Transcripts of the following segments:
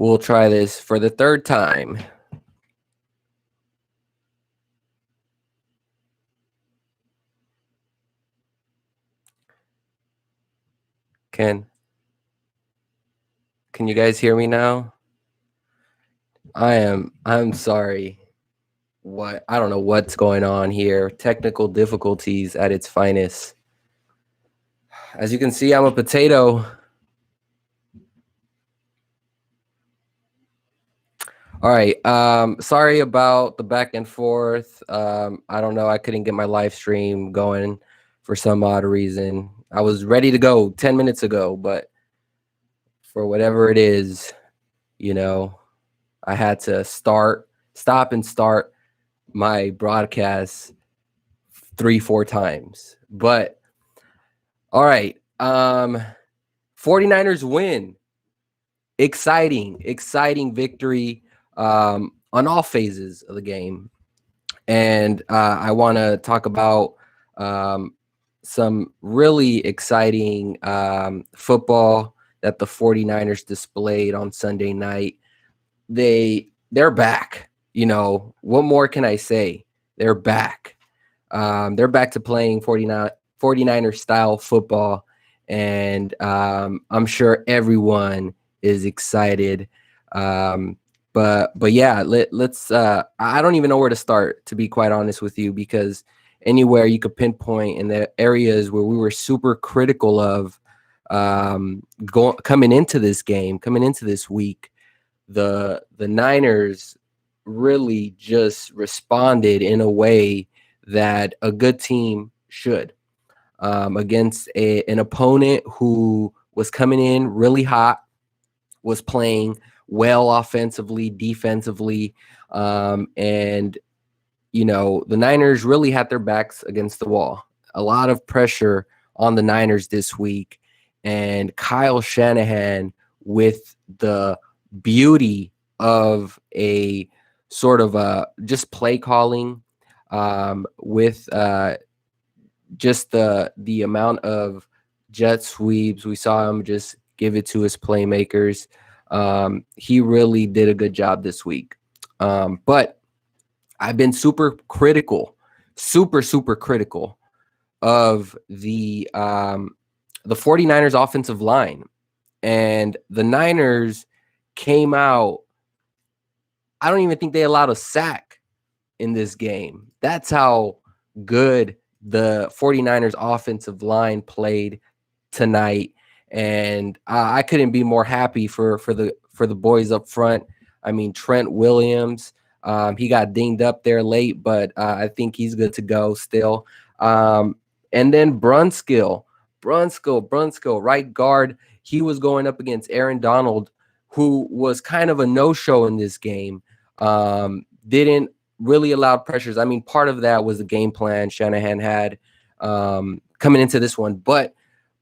We'll try this for the third time. Can you guys hear me now? I'm sorry. I don't know what's going on here. Technical difficulties at its finest. As you can see, I'm a potato. All right. Sorry about the back and forth. I don't know. I couldn't get my live stream going for some odd reason. I was ready to go 10 minutes ago, but for whatever it is, I had to stop and start my broadcast 3-4 times. But all right. 49ers win. Exciting victory on all phases of the game. And I want to talk about some really exciting football that the 49ers displayed on Sunday night. They're back. What more can I say? They're back. They're back to playing 49ers style football. And I'm sure everyone is excited. But yeah, let's I don't even know where to start, to be quite honest with you, because anywhere you could pinpoint in the areas where we were super critical of coming into this week, the Niners really just responded in a way that a good team should, against an opponent who was coming in really hot, was playing well offensively, defensively, and the Niners really had their backs against the wall. A lot of pressure on the Niners this week, and Kyle Shanahan, with the beauty of a sort of just play calling, with just the amount of jet sweeps. We saw him just give it to his playmakers. He really did a good job this week. But I've been super critical of the 49ers offensive line. And the Niners came out, I don't even think they allowed a sack in this game. That's how good the 49ers offensive line played tonight. And I couldn't be more happy for the boys up front. I mean, Trent Williams, he got dinged up there late, but I think he's good to go still. And then Brunskill, right guard. He was going up against Aaron Donald, who was kind of a no-show in this game. Didn't really allow pressures. I mean, part of that was the game plan Shanahan had coming into this one, but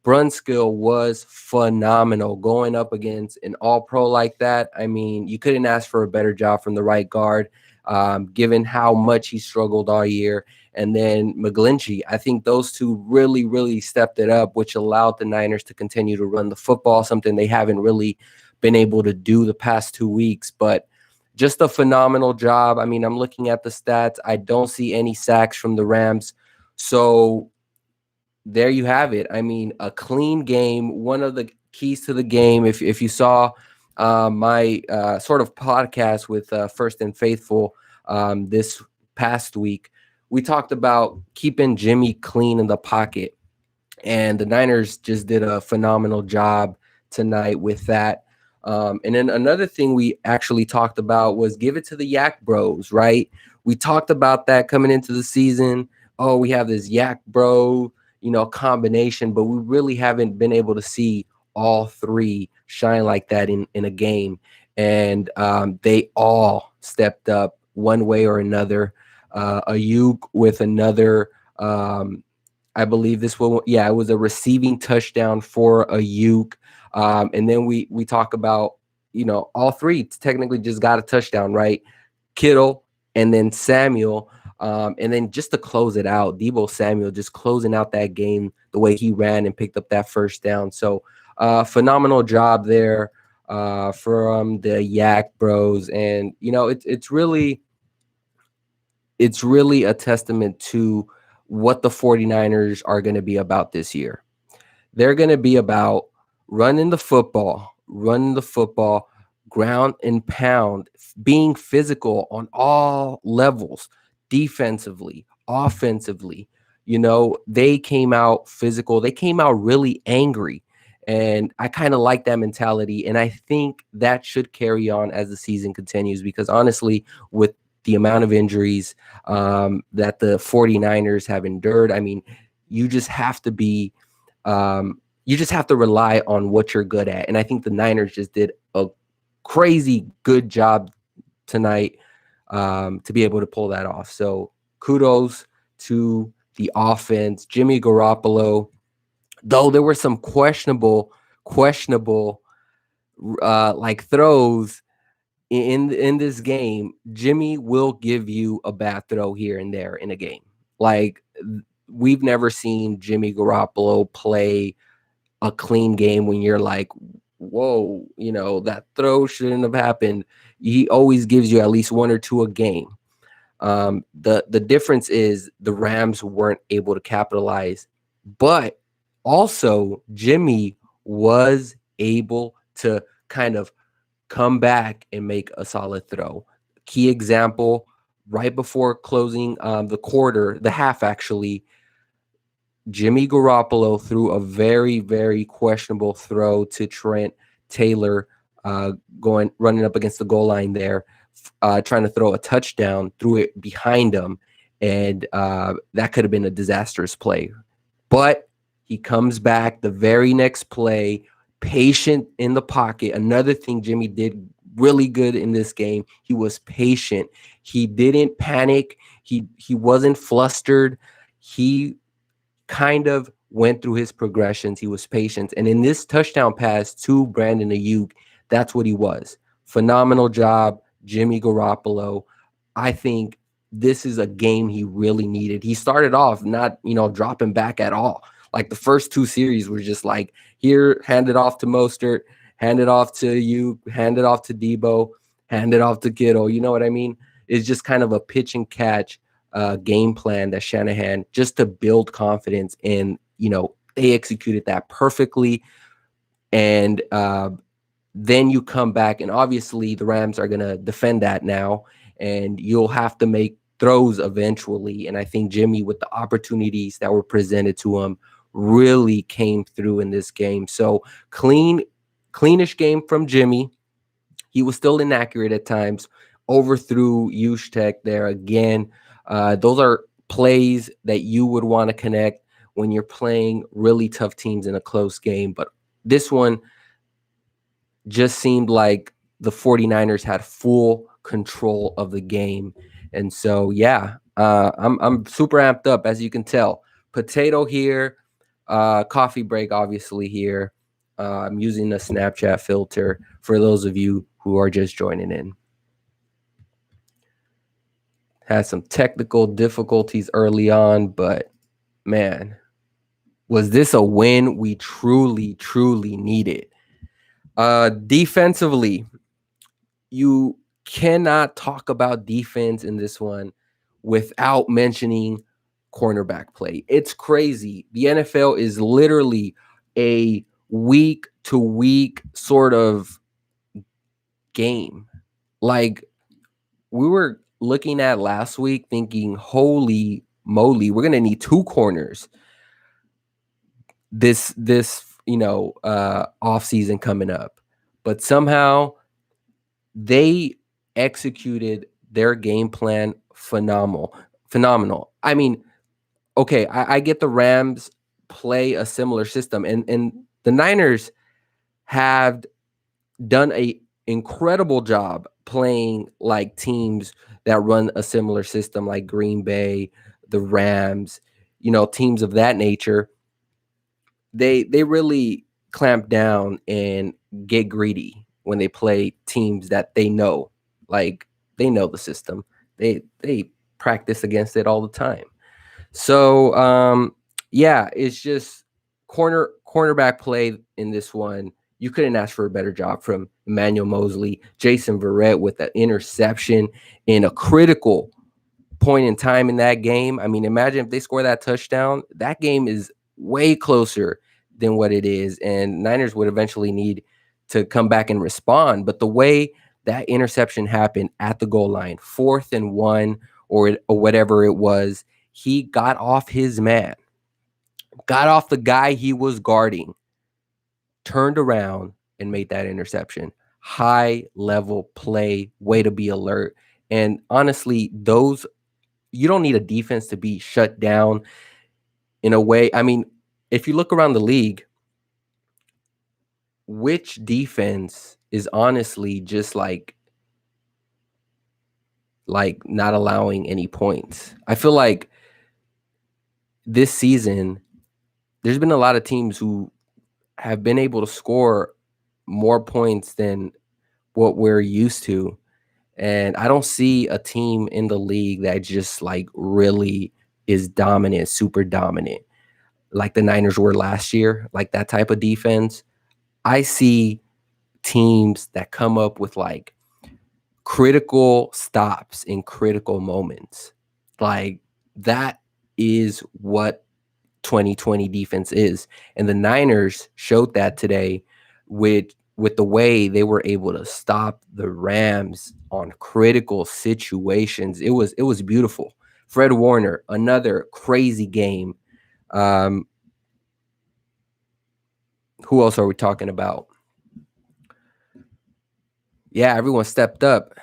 Brunskill was phenomenal going up against an all-pro like that. I mean, you couldn't ask for a better job from the right guard, given how much he struggled all year. And then McGlinchey, I think those two really, really stepped it up, which allowed the Niners to continue to run the football, something they haven't really been able to do the past 2 weeks. But just a phenomenal job. I mean, I'm looking at the stats. I don't see any sacks from the Rams. So there you have it. I mean, a clean game. One of the keys to the game, if you saw my sort of podcast with First and Faithful this past week, we talked about keeping Jimmy clean in the pocket. And the Niners just did a phenomenal job tonight with that. And then another thing we actually talked about was give it to the Yak Bros, right? We talked about that coming into the season. Oh, we have this Yak Bro, combination, but we really haven't been able to see all three shine like that in a game. And they all stepped up one way or another. Ayuk with another, I believe this one, it was a receiving touchdown for Ayuk. And then we talk about, all three technically just got a touchdown, right? Kittle and then Samuel. And then just to close it out, Deebo Samuel just closing out that game the way he ran and picked up that first down. So phenomenal job there from the Yak Bros, and it's really a testament to what the 49ers are going to be about this year. They're going to be about running the football, ground and pound, being physical on all levels, defensively, offensively. They came out physical. They came out really angry. And I kind of like that mentality. And I think that should carry on as the season continues because honestly, with the amount of injuries that the 49ers have endured, I mean, you just have to be you just have to rely on what you're good at. And I think the Niners just did a crazy good job tonight to be able to pull that off. So kudos to the offense. Jimmy Garoppolo, though there were some questionable like throws in this game, Jimmy will give you a bad throw here and there in a game. Like we've never seen Jimmy Garoppolo play a clean game when you're like, whoa, that throw shouldn't have happened. He always gives you at least one or two a game. The difference is the Rams weren't able to capitalize, but also Jimmy was able to kind of come back and make a solid throw. Key example, right before closing the half actually, Jimmy Garoppolo threw a very, very questionable throw to Trent Taylor, running up against the goal line there, trying to throw a touchdown, threw it behind him, and that could have been a disastrous play. But he comes back the very next play, patient in the pocket. Another thing Jimmy did really good in this game, he was patient. He didn't panic. He wasn't flustered. He kind of went through his progressions. He was patient. And in this touchdown pass to Brandon Ayuk, that's what he was. Phenomenal job, Jimmy Garoppolo. I think this is a game he really needed. He started off not, dropping back at all. Like the first two series were just like, here, hand it off to Mostert, hand it off to Ayuk, hand it off to Debo, hand it off to Kittle. You know what I mean? It's just kind of a pitch and catch game plan that Shanahan just to build confidence in, they executed that perfectly. And then you come back and obviously the Rams are going to defend that now and you'll have to make throws eventually. And I think Jimmy, with the opportunities that were presented to him, really came through in this game. So cleanish game from Jimmy. He was still inaccurate at times, overthrew Juszczyk there again. Those are plays that you would want to connect when you're playing really tough teams in a close game. But this one just seemed like the 49ers had full control of the game. And so, yeah, I'm super amped up, as you can tell. Potato here, coffee break, obviously, here. I'm using a Snapchat filter for those of you who are just joining in. Had some technical difficulties early on, but man, was this a win we truly, truly needed? Defensively, you cannot talk about defense in this one without mentioning cornerback play. It's crazy. The NFL is literally a week to week sort of game. Like we were looking at last week thinking, holy moly, we're going to need two corners this off season coming up. But somehow they executed their game plan phenomenal. I mean, okay, I get the Rams play a similar system, and the Niners have done a incredible job playing like teams that run a similar system, like Green Bay, the Rams, teams of that nature. They really clamp down and get greedy when they play teams that they know, like they know the system. They practice against it all the time. So yeah, it's just cornerback play in this one. You couldn't ask for a better job from Emmanuel Mosley, Jason Verrett with an interception in a critical point in time in that game. I mean, imagine if they score that touchdown, that game is way closer than what it is. And Niners would eventually need to come back and respond. But the way that interception happened at the goal line, 4th and 1 or whatever it was, he got off his man, got off the guy he was guarding, turned around and made that interception. High level play, way to be alert. And honestly, those you don't need a defense to be shut down in a way. I mean, if you look around the league, which defense is honestly just like not allowing any points? I feel like this season there's been a lot of teams who have been able to score more points than what we're used to. And I don't see a team in the league that just like really is dominant, super dominant, like the Niners were last year, like that type of defense. I see teams that come up with like critical stops in critical moments. Like that is what 2020 defense is. And the Niners showed that today with the way they were able to stop the Rams on critical situations. It was beautiful. Fred Warner, another crazy game. Um, who else are we talking about? Yeah, everyone stepped up.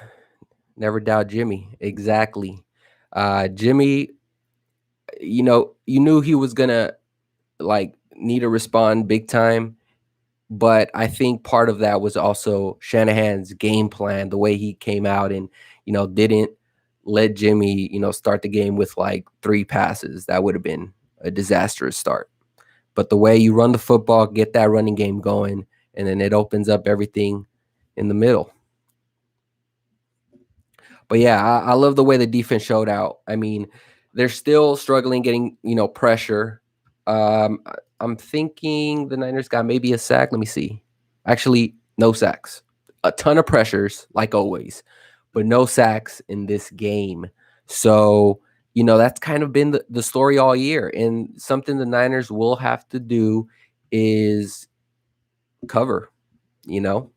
Never doubt Jimmy. Exactly. Jimmy, you knew he was gonna like need to respond big time, but I think part of that was also Shanahan's game plan, the way he came out and didn't let Jimmy start the game with like 3 passes. That would have been a disastrous start. But the way you run the football, get that running game going, and then it opens up everything in the middle. But yeah, I love the way the defense showed out. I mean, they're still struggling getting, pressure. I'm thinking the Niners got maybe a sack. Let me see. Actually, no sacks. A ton of pressures, like always, but no sacks in this game. So, that's kind of been the story all year. And something the Niners will have to do is cover, you know?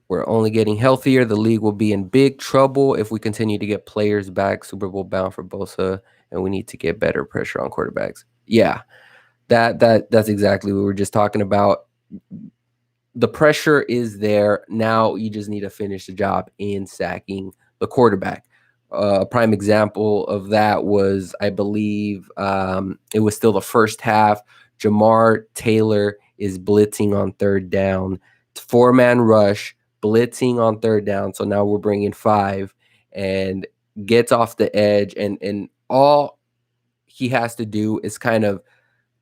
We're only getting healthier. The league will be in big trouble if we continue to get players back. Super Bowl bound for Bosa, and we need to get better pressure on quarterbacks. Yeah, that's exactly what we were just talking about. The pressure is there. Now you just need to finish the job in sacking the quarterback. A prime example of that was, I believe, it was still the first half. Jamar Taylor is blitzing on 3rd down. 4-man rush, blitzing on 3rd down. So now we're bringing 5 and gets off the edge. And all he has to do is kind of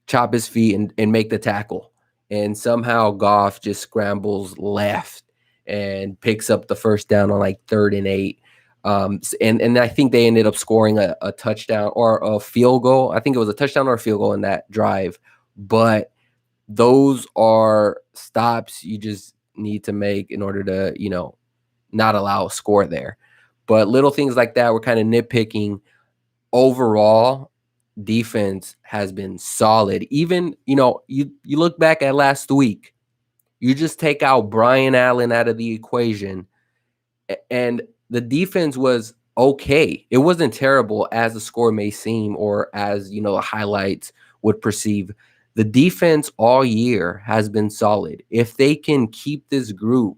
chop his feet and make the tackle. And somehow Goff just scrambles left and picks up the first down on like 3rd and 8. And I think they ended up scoring a touchdown or a field goal. I think it was a touchdown or a field goal in that drive. But those are stops you just need to make in order to, not allow a score there. But little things like that, we're kind of nitpicking. Overall, defense has been solid. Even, you look back at last week, you just take out Brian Allen out of the equation, and the defense was okay. It wasn't terrible as the score may seem or as, the highlights would perceive. The defense all year has been solid. If they can keep this group,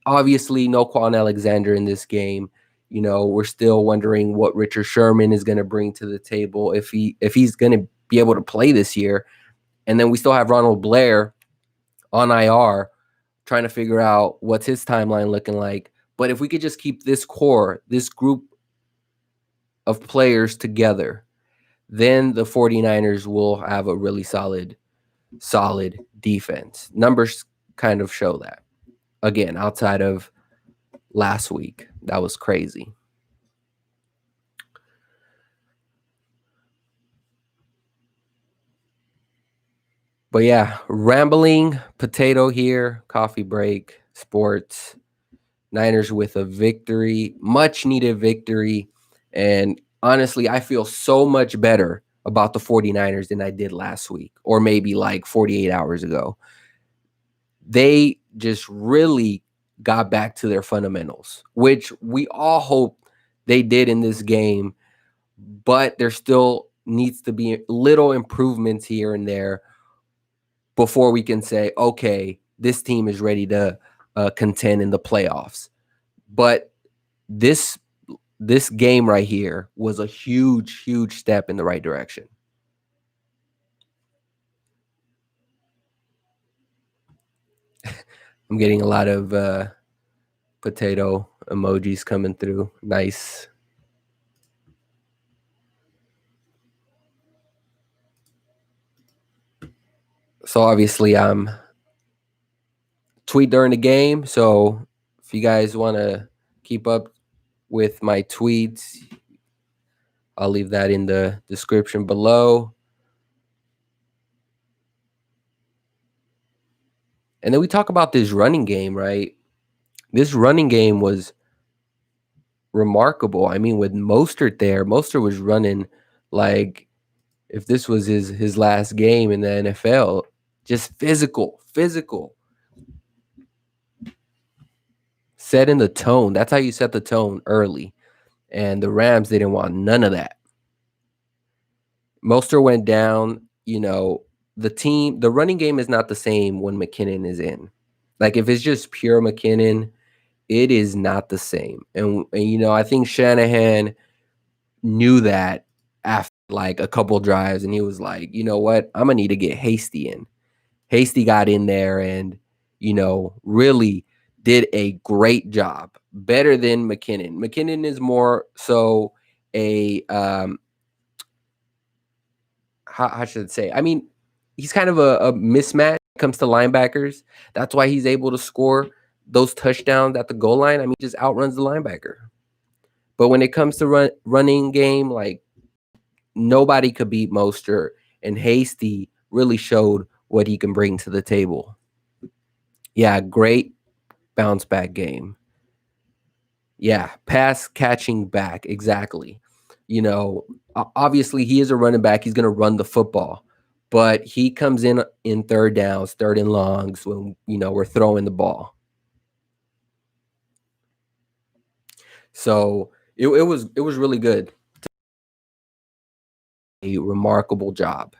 obviously no Quan Alexander in this game. We're still wondering what Richard Sherman is going to bring to the table if he's going to be able to play this year. And then we still have Ronald Blair on IR trying to figure out what's his timeline looking like. But if we could just keep this core, this group of players together, then the 49ers will have a really solid defense. Numbers kind of show that. Again, outside of last week, that was crazy. But yeah, rambling potato here, coffee break, sports. Niners with a victory, much needed victory. And honestly, I feel so much better about the 49ers than I did last week, or maybe like 48 hours ago. They just really got back to their fundamentals, which we all hope they did in this game, but there still needs to be little improvements here and there before we can say, okay, this team is ready to contend in the playoffs. But this this game right here was a huge, huge step in the right direction. I'm getting a lot of potato emojis coming through. Nice. So obviously I'm tweet during the game. So if you guys want to keep up with my tweets, I'll leave that in the description below. And then we talk about this running game, right? This running game was remarkable. I mean, with Mostert there, Mostert was running like if this was his last game in the NFL, just physical, setting the tone. That's how you set the tone early. And the Rams didn't want none of that. Mostert went down. The running game is not the same when McKinnon is in. Like if it's just pure McKinnon, it is not the same. And I think Shanahan knew that after like a couple drives, and he was like, you know what, I'm gonna need to get Hasty in. Hasty got in there and, really did a great job, better than McKinnon. McKinnon is more so a how should I say? I mean, he's kind of a mismatch when it comes to linebackers. That's why he's able to score those touchdowns at the goal line. I mean, he just outruns the linebacker. But when it comes to running game, like nobody could beat Mostert, and Hasty really showed what he can bring to the table. Yeah, great bounce back game. Yeah, pass catching back. Exactly. Obviously he is a running back. He's going to run the football, but he comes in third downs, third and longs when, we're throwing the ball. So it was really good. A remarkable job.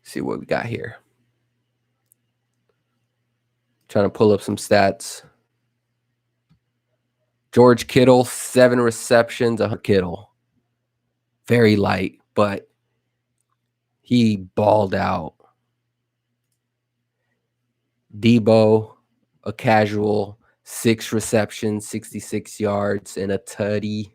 See what we got here. Trying to pull up some stats. George Kittle, 7 receptions, 100 Kittle. Very light, but he balled out. Debo, a casual, 6 receptions, 66 yards, and a tutty.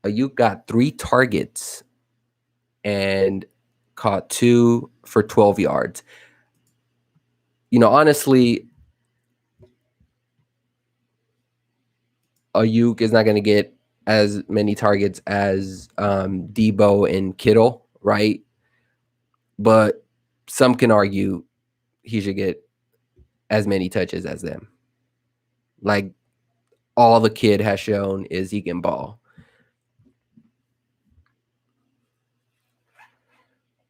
You got 3 targets and caught 2 for 12 yards. Honestly, Ayuk is not going to get as many targets as Debo and Kittle, right? But some can argue he should get as many touches as them. Like all the kid has shown is he can ball.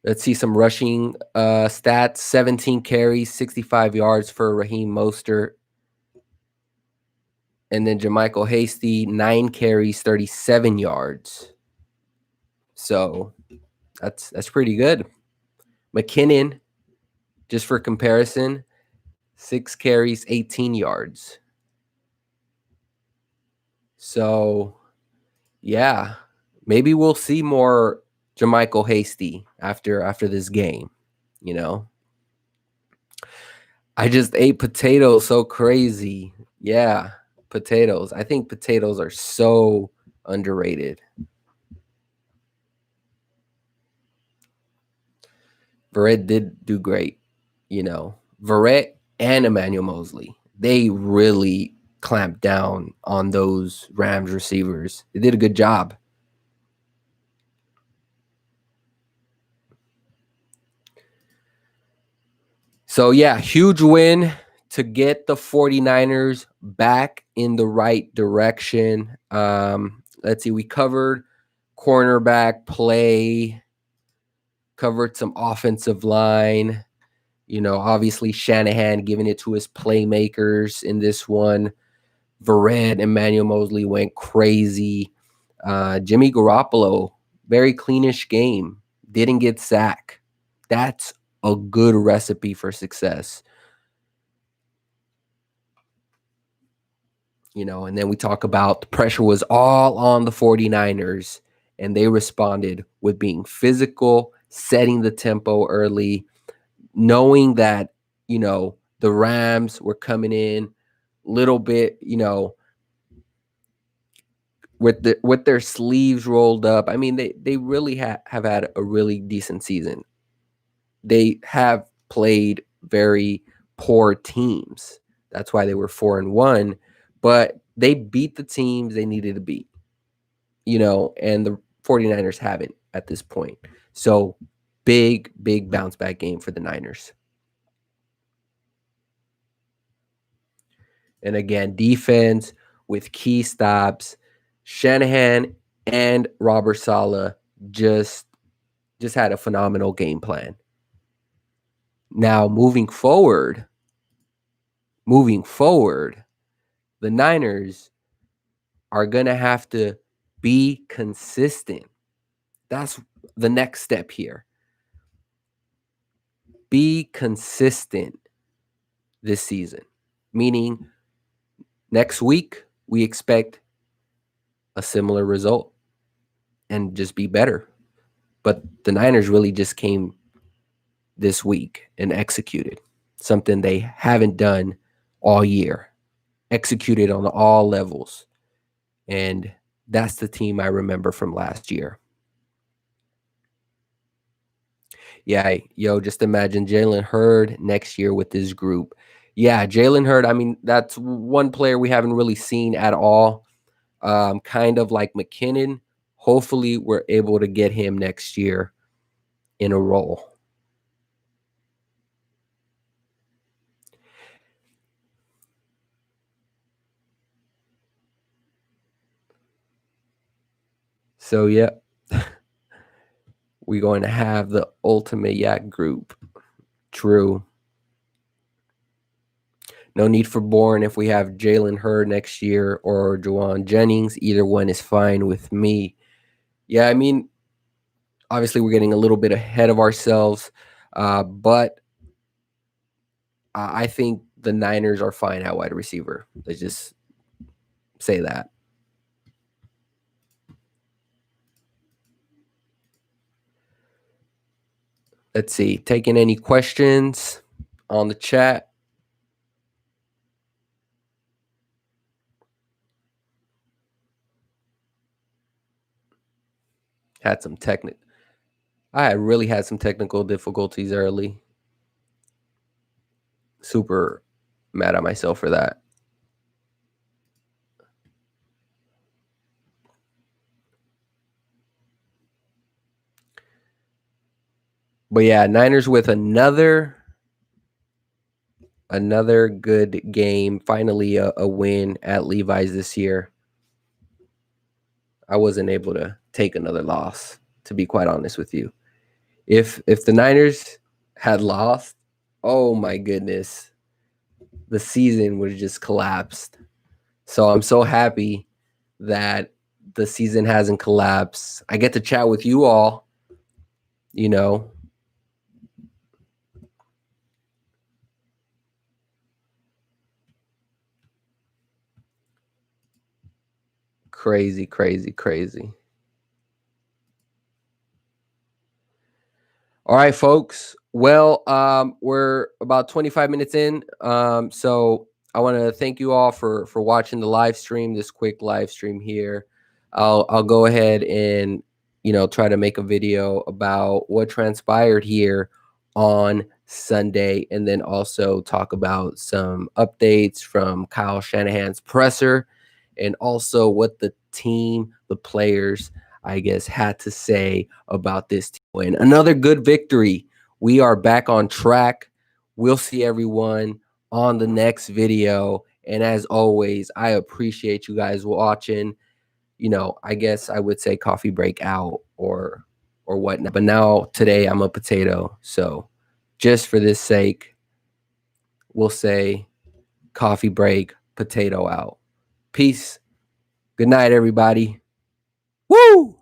Let's see some rushing stats. 17 carries, 65 yards for Raheem Mostert. And then Jermichael Hasty, 9 carries, 37 yards. So that's pretty good. McKinnon, just for comparison, 6 carries, 18 yards. So, yeah, maybe we'll see more Jermichael Hasty after this game, I just ate potatoes so crazy. Yeah, potatoes. I think potatoes are so underrated. Verrett did do great, Verrett and Emmanuel Mosley. They really clamped down on those Rams receivers. They did a good job. So, yeah, huge win to get the 49ers back in the right direction. Let's see, we covered cornerback play, covered some offensive line. Obviously Shanahan giving it to his playmakers in this one. Verrett and Emmanuel Mosley went crazy. Jimmy Garoppolo, very cleanish game. Didn't get sacked. That's a good recipe for success. And then we talk about the pressure was all on the 49ers, and they responded with being physical, setting the tempo early, knowing that, the Rams were coming in little bit, with their sleeves rolled up. I mean, they really have had a really decent season. They have played very poor teams. That's why they were 4-1, but they beat the teams they needed to beat, and the 49ers haven't at this point. So big bounce back game for the Niners. And again, defense with key stops. Shanahan and Robert Saleh just had a phenomenal game plan. Now, moving forward, the Niners are going to have to be consistent. That's the next step here. Be consistent this season, meaning next week we expect a similar result and just be better. But the Niners really just came this week and executed something they haven't done all year, executed on all levels. And that's the team I remember from last year. Yeah, just imagine Jalen Hurd next year with this group. Yeah, Jalen Hurd, I mean, that's one player we haven't really seen at all. Kind of like McKinnon. Hopefully we're able to get him next year in a role. So, yeah, we're going to have the ultimate yak group. True. No need for Bourne if we have Jalen Hurd next year or Juwan Jennings. Either one is fine with me. Yeah, I mean, obviously we're getting a little bit ahead of ourselves, but I think the Niners are fine at wide receiver. Let's just say that. Let's see. Taking any questions on the chat? I really had some technical difficulties early. Super mad at myself for that. But yeah, Niners with another good game. Finally, a win at Levi's this year. I wasn't able to take another loss, to be quite honest with you. If the Niners had lost, oh my goodness, the season would have just collapsed. So I'm so happy that the season hasn't collapsed. I get to chat with you all, Crazy. All right, folks. Well, we're about 25 minutes in. So I want to thank you all for watching the live stream, this quick live stream here. I'll go ahead and try to make a video about what transpired here on Sunday, and then also talk about some updates from Kyle Shanahan's presser and also what the team, the players, I guess, had to say about this win. Another good victory. We are back on track. We'll see everyone on the next video. And as always, I appreciate you guys watching. I guess I would say coffee break out or whatnot. But now today I'm a potato. So just for this sake, we'll say coffee break, potato out. Peace. Good night, everybody. Woo!